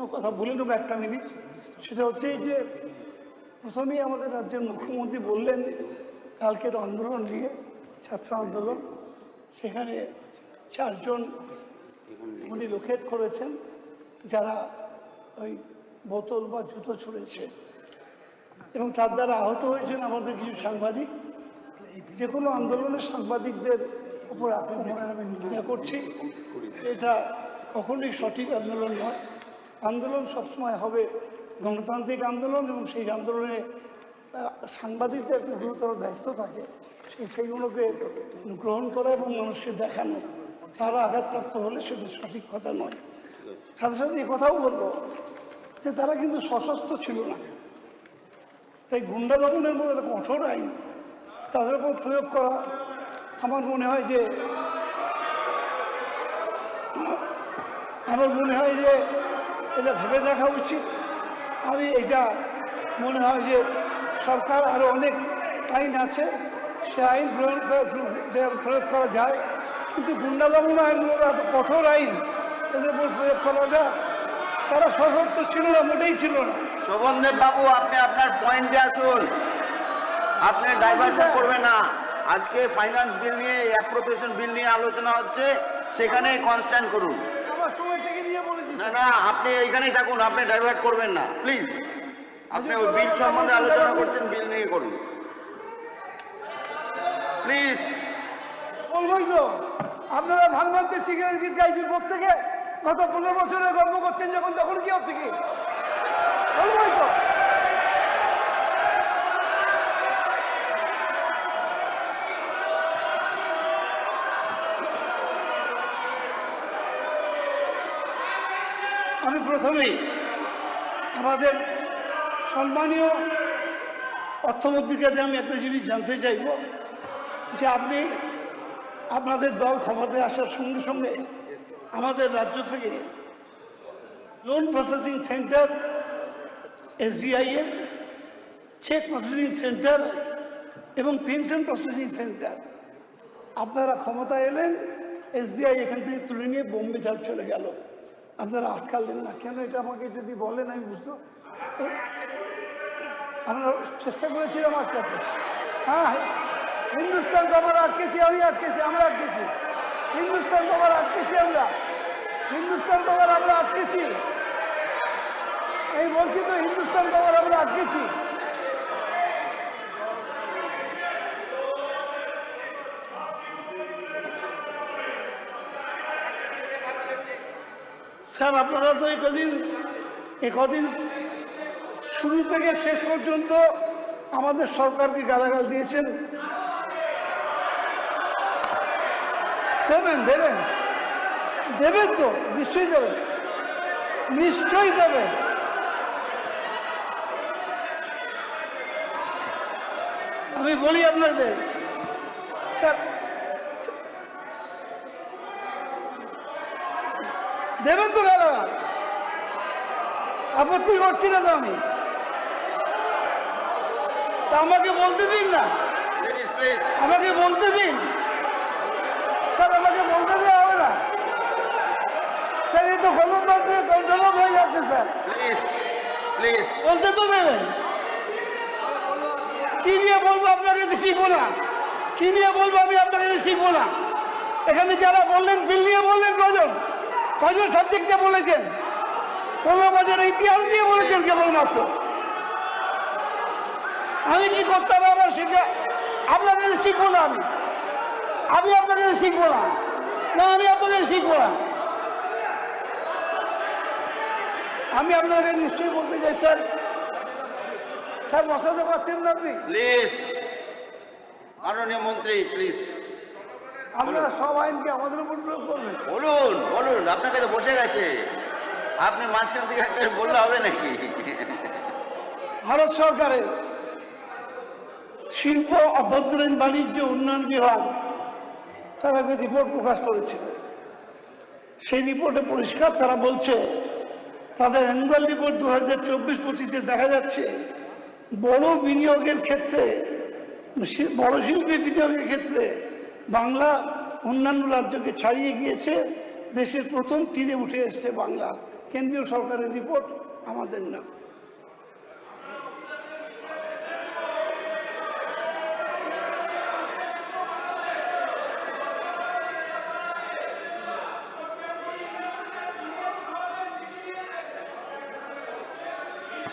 কোনো কথা বলে নেবো 1 মিনিট। সেটা হচ্ছে যে প্রথমেই আমাদের রাজ্যের মুখ্যমন্ত্রী বললেন কালকের আন্দোলন নিয়ে, ছাত্র আন্দোলন, সেখানে 4 জন উনি লোকেট করেছেন যারা ওই বোতল বা জুতো ছুঁড়েছে এবং তার দ্বারা আহত হয়েছেন আমাদের কিছু সাংবাদিক। যে কোনো আন্দোলনের সাংবাদিকদের উপর আক্রমণের আমি নিন্দা করছি। এটা কখনোই সঠিক আন্দোলন নয়। আন্দোলন সবসময় হবে গণতান্ত্রিক আন্দোলন এবং সেই আন্দোলনে সাংবাদিকদের একটা গুরুতর দায়িত্ব থাকে, সেইগুলোকে গ্রহণ করা এবং মানুষকে দেখানো। তারা আঘাতপ্রাপ্ত হলে সেটা সঠিক কথা নয়। সাথে সাথে এই কথাও বলবো যে তারা কিন্তু সশস্ত্র ছিল না, তাই গুন্ডা দমনের মতো একটা কঠোর আইন তাদের উপর প্রয়োগ করা আমার মনে হয় যে এটা ভেবে দেখা উচিত। আমি এটা মনে হয় যে সরকার আরও অনেক আইন আছে, সে আইন প্রয়োগ করা যায়, কিন্তু গুন্ডা দমন আইন এত কঠোর আইন এদের উপর প্রয়োগ করাটা, তারা সশস্ত্র ছিল না, মোটেই ছিল না। শোভনদেব বাবু, আপনি আপনার পয়েন্টে আসুন, আপনি ডাইভার্সন করবেন না। আজকে ফাইন্যান্স বিল নিয়ে, অ্যাপ্রোপ্রিয়েশন বিল নিয়ে আলোচনা হচ্ছে, সেখানে কনস্ট্যান্ট করুন। না না, আপনি এইখানেই থাকুন, আপনি ডাইভার্ট করবেন না প্লিজ। আপনি ওই বিল সম্বন্ধে আলোচনা করছেন, বিল নিয়ে করুন প্লিজ। বলবই তো, আপনারা ভাঙবানতে শিখে গীত গাইছেন প্রত্যেকে, গত 15 বছরে গর্ব করছেন যখন, তখন কি হচ্ছে কি বলবই তো। আমি প্রথমেই আমাদের সম্মানীয় অর্থমন্ত্রীর কাছে আমি একটা জিনিস জানতে চাইব যে আপনি আপনাদের দল ক্ষমতায় আসার সঙ্গে সঙ্গে আমাদের রাজ্য থেকে লোন প্রসেসিং সেন্টার SBI এর, চেক প্রসেসিং সেন্টার এবং পেনশন প্রসেসিং সেন্টার আপনারা ক্ষমতায় এলেন, SBI এখান থেকে তুলে নিয়ে বোম্বে চলে গেল। আপনারা আটকালেন না কেন? এটা আমাকে যদি বলেন আমি বুঝতে। আমরা চেষ্টা করেছিলাম আটকাতে। হ্যাঁ, হিন্দুস্তান কভার আটকেছি, আমি আটকেছি, আমরা আটকেছি। হিন্দুস্তান কভার আটকেছি, হিন্দুস্তান কভার আমরা আটকেছি। এই বলছি তো, হিন্দুস্তান কভার আমরা আটকেছি। স্যার, আপনারা তো একদিন শুরু থেকে শেষ পর্যন্ত আমাদের সরকারকে গালাগাল দিয়েছেন। দেবেন তো, নিশ্চয়ই দেবেন। আমি বলি আপনাদের, স্যার দেবেন তো গালাগাল, আপত্তি করছি না তো আমি। তা আমাকে বলতে দিন না, আমাকে বলতে দিন স্যার, আমাকে বলতে দেওয়া হবে না স্যার? এই তো গণতন্ত্রের কন্ট্রোল হয়ে যাচ্ছে স্যার, প্লিজ বলতে তো দেবেন। কি নিয়ে বলবো আপনার কাছে শিখবো না? কি নিয়ে বলবো আমি আপনার কাছে শিখবো না? এখানে যারা বললেন বিল নিয়ে বললেন, কজন সাবজেক্টে বলেছেন? 15 বছরের ইতিহাস নিয়ে বলেছেন কেবলমাত্র। আমি কি করতে হবে আমার সেটা আপনার কাছে শিখবো না। আমি আপনার কাছে শিখবো না, আমি আপনার কাছে শিখবো না। আমি আপনাকে নিশ্চয়ই বলতে চাই স্যার, বসাতে পারছেন না আপনি? প্লিজ মাননীয় মন্ত্রী, প্লিজ আপনারা সব আইনকে আমাদের উপর প্রয়োগ করবেন? বলুন, আপনার কাছে বসে গেছে, আপনি মাঝখান থেকে একটা বললে হবে নাকি? ভারত সরকারের শিল্প, অভ্যন্তরীণ বাণিজ্য উন্নয়ন বিভাগ তারা একটা রিপোর্ট প্রকাশ করেছে। সেই রিপোর্টে পরিষ্কার তারা বলছে, তাদের অ্যানুয়াল রিপোর্ট 2024-25-এ দেখা যাচ্ছে বড় বিনিয়োগের ক্ষেত্রে, বড় শিল্পে বিনিয়োগের ক্ষেত্রে বাংলা অন্যান্য রাজ্যকে ছাড়িয়ে গিয়েছে। দেশের প্রথম 3-এ উঠে এসছে বাংলা কেন্দ্রীয় সরকারের রিপোর্ট, আমাদের না।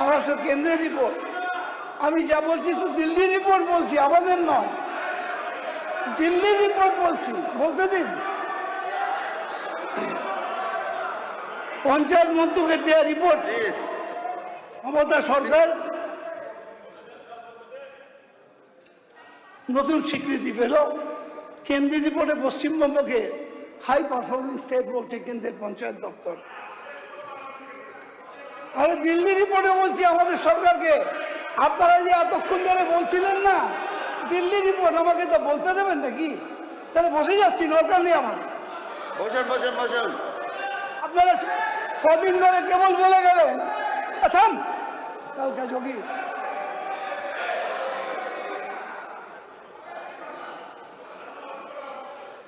আমরা সব কেন্দ্রের রিপোর্ট, আমি যা বলছি তো দিল্লির রিপোর্ট বলছি, আমাদের নয়, দিল্লির রিপোর্ট বলছি, বলতে দিন। পঞ্চায়েত মন্ত্রকের দেওয়া রিপোর্ট, মমতা সরকার নতুন স্বীকৃতি পেল। কেন্দ্রীয় রিপোর্টে পশ্চিমবঙ্গকে হাই পারফর্মিং স্টেট বলছে কেন্দ্রের পঞ্চায়েত দপ্তর। আর দিল্লি রিপোর্টে বলছি আমাদের সরকারকে, আপনারা যে এতক্ষণ ধরে বলছিলেন না দিল্লি রিপোর্ট, আমাকে তো বলতে দেবেন নাকি? তাহলে বসে যাচ্ছি, দরকার নেই আমার। বসুন বসুন বসুন। আপনারা কদিন ধরে কেবল বলে গেলেন থাম কালকা যোগী।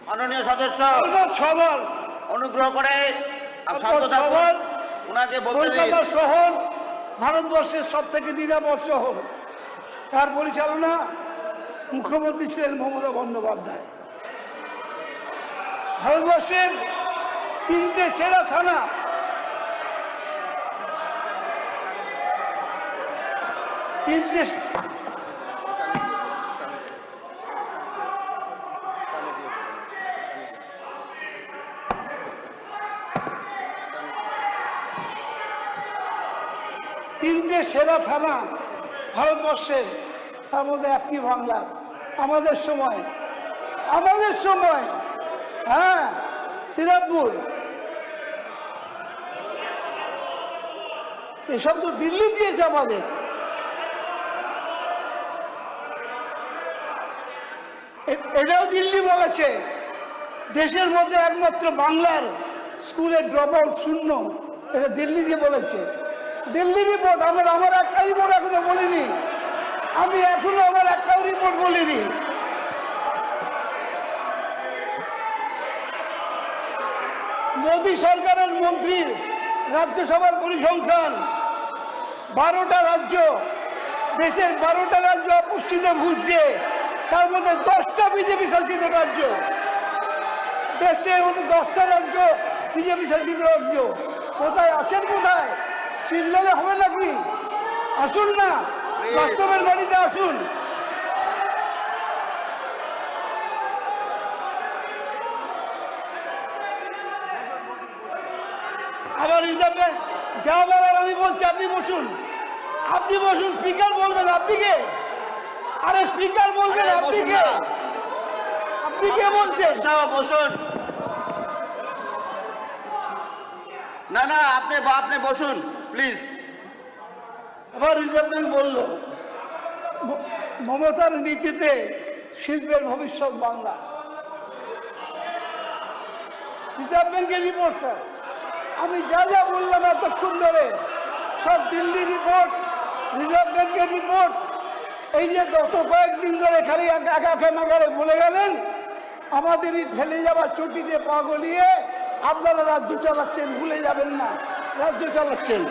মাননীয় সদস্য ছবার অনুগ্রহ করে শান্ত থাকুন, ওনাকে বলতে দিন। কলকাতা শহর ভারতবর্ষের সব থেকে নিরাপদ শহর, তার পরিচালনা মুখ্যমন্ত্রী ছিলেন মমতা বন্দ্যোপাধ্যায়। ভারতবর্ষের 3টে সেরা থানা, তিনটে সেরা থানা ভারতবর্ষের, তার মধ্যে একটি বাংলা। আমাদের সময় হ্যাঁ শ্রীরামপুর, এসব তো দিল্লি দিয়েছে আমাদের। এটাও দিল্লি বলেছে দেশের মধ্যে একমাত্র বাংলার স্কুলের ড্রপ আউট শূন্য, এটা দিল্লি দিয়ে বলেছে। দিল্লি রিপোর্ট, আমার একটা রিপোর্ট এখনো বলিনি, আমি এখনো আমার একটাও রিপোর্ট বলিনি। মোদী সরকারের মন্ত্রীর রাজ্যসভার পরিসংখ্যান 12টা রাজ্য, দেশের 12টা রাজ্য অপুষ্টিতে ভুগছে, তার মধ্যে 10টা বিজেপি শাসিত রাজ্য। দেশের মধ্যে 10টা রাজ্য বিজেপি শাসিত রাজ্য। কোথায় আছেন? কোথায়? চিল্লালে হবে নাকি? আসুন না, বাস্তবের বাড়িতে আসুন। আবার রিজার্ভে যা বলার আমি বলছি, আপনি বসুন, আপনি বসুন। স্পিকার বলবেন, আপনি কে? আরে স্পিকার বলবেন, আপনি কে? আপনি কে বলছেন? বসুন না না, আপনি বসুন প্লিজ। আবার রিজার্ভ ব্যাংক বলল মমতার নীতিতে শিল্পের ভবিষ্যৎ বাংলা। রিজার্ভ ব্যাংকের রিপোর্ট স্যার, আমি যা যা বললাম এতক্ষণ ধরে সব দিল্লি রিপোর্ট, রিজার্ভ ব্যাংকের রিপোর্ট। এই যে গত কয়েকদিন ধরে খালি একা নাগারে বলে গেলেন, আমাদেরই ফেলে যাওয়া চটিতে পা গলিয়ে আপনারা রাজ্য চালাচ্ছেন, ভুলে যাবেন না রাজ্য চালাচ্ছেন।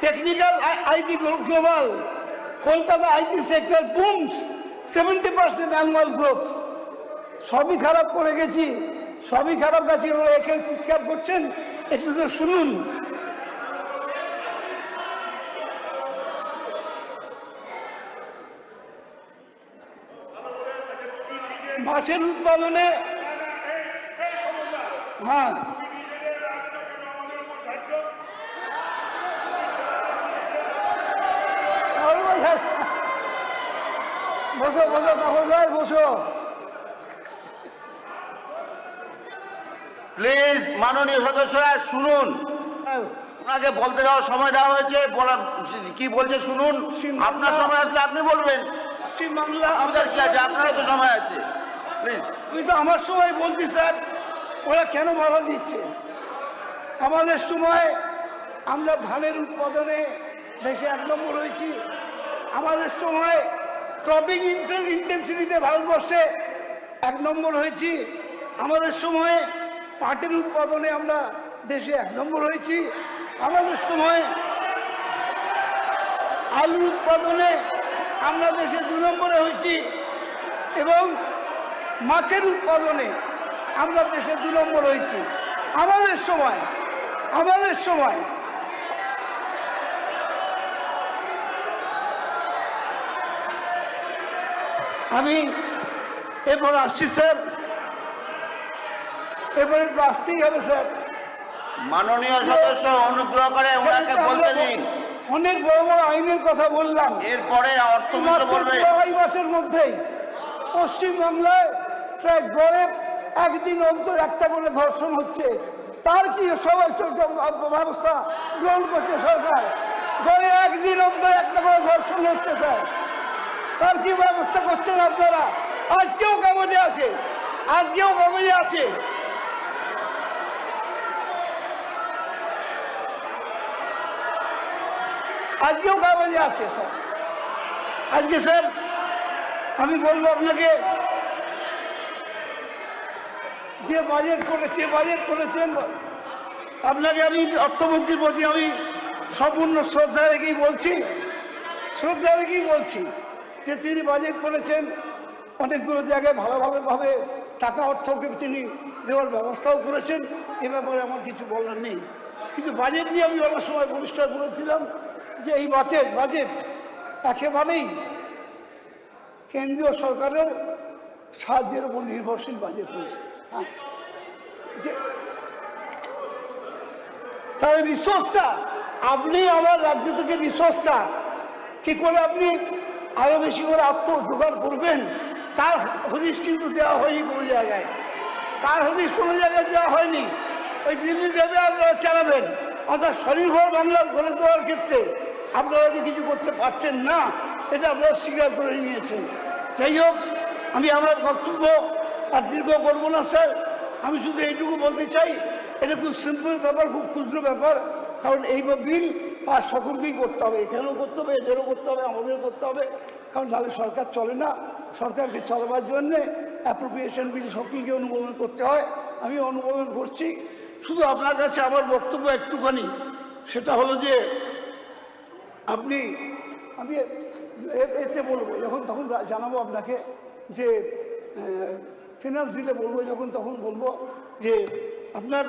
Technical IT global, Kolkata IT sector booms 70% annual growth. সবই খারাপ করে গেছি, সবই খারাপ গেছি, ওরা এখানে চিৎকার করছেন, একটু তো শুনুন। মাছের উৎপাদনে হ্যাঁ বসো বসো তখন ভাই বসো প্লিজ। মাননীয় সদস্যরা শুনুন, ওনাকে বলতে দেওয়ার সময় দেওয়া হয়েছে, কি বলছে শুনুন। আপনার সময় আসলে আপনি বলবেন, পশ্চিমবাংলা আমাদের কি আছে, আপনারও তো সময় আছে প্লিজ। তুমি তো আমার সময় বলছি স্যার, ওরা কেন বাধা দিচ্ছে? আমাদের সময় আমরা ধানের উৎপাদনে দেশে 1 নম্বর হয়েছি। আমাদের সময় ক্রপিং ইন্টেন্সিটিতে ভারতবর্ষে 1 নম্বর হয়েছি। আমাদের সময়ে পাটের উৎপাদনে আমরা দেশে 1 নম্বর হয়েছি। আমাদের সময়ে আলুর উৎপাদনে আমরা দেশে 2 নম্বরে হয়েছি এবং মাছের উৎপাদনে আমরা দেশে 2 নম্বর হয়েছি। আমাদের সময় আমি এরপর আসছি স্যার, এরপরে একটু আসতেই হবে স্যার। মাননীয় সদস্য অনুগ্রহ করে ওনাকে বলতে দিন। অনেক বড় বড় আইনের কথা বললাম, এরপরে অর্থমন্ত্রী বলবে। 2 মাসের মধ্যেই পশ্চিমবাংলায় প্রায় গড়ে 1 দিন অন্তর একটা করে ধর্ষণ হচ্ছে। তার কি সবাই ব্যবস্থা গ্রহণ করছে সরকার? গড়ে 1 দিন অন্তর একটা করে ধর্ষণ হচ্ছে স্যার, তার কি ব্যবস্থা করছেন আপনারা? আজকেও কাগজে আছে, আজকেও কাগজে আছে। আজকেও কাগজে আছে স্যার। আজকে স্যার আমি বলবো আপনাকে, যে বাজেট করেছেন আপনাকে আমি অর্থমন্ত্রীর প্রতি আমি সম্পূর্ণ শ্রদ্ধা রেখেই বলছি যে তিনি বাজেট করেছেন, অনেকগুলো জায়গায় ভালোভাবে টাকা অর্থকে তিনি দেওয়ার ব্যবস্থাও করেছেন। এ ব্যাপারে আমার কিছু বলার নেই, কিন্তু বাজেট নিয়ে আমি অনেক সময় পরিষ্কার বলেছিলাম যে এই বাজেট একেবারেই কেন্দ্রীয় সরকারের সাহায্যের উপর নির্ভরশীল বাজেট হয়েছে। হ্যাঁ, যে তার রিসোর্সটা আপনি আমার রাজ্য থেকে রিসোর্সটা কি করে আপনি আরো বেশি করে জোগাড় করবেন, তার হদিশ কিন্তু দেওয়া হয়নি কোনো জায়গায়। দেওয়া হয়নি। ওই দিল্লি দেবে, আপনারা চালাবেন। অর্থাৎ স্বনির্ভর বাংলা গড়ে দেওয়ার ক্ষেত্রে আপনারা যে কিছু করতে পারছেন না, এটা আপনারা স্বীকার করে নিয়েছেন। যাই হোক, আমি আমার বক্তব্য আর দীর্ঘ করবো না স্যার। আমি শুধু এইটুকু বলতে চাই, এটা খুব সিম্পল ব্যাপার, খুব ক্ষুদ্র ব্যাপার। কারণ এই বিল পাস সকলকেই করতে হবে, এখানেও করতে হবে, এদেরও করতে হবে, আমাদেরও করতে হবে। কারণ তাহলে সরকার চলে না। সরকারকে চলবার জন্যে অ্যাপ্রোপ্রিয়েশন বিল সকলকে অনুমোদন করতে হয়। আমি অনুমোদন করছি। শুধু আপনার কাছে আমার বক্তব্য একটুখানি, সেটা হলো যে আমি এতে বলবো তখন জানাবো আপনাকে যে ফিনান্স বিলে বলবো তখন বলবো যে আপনার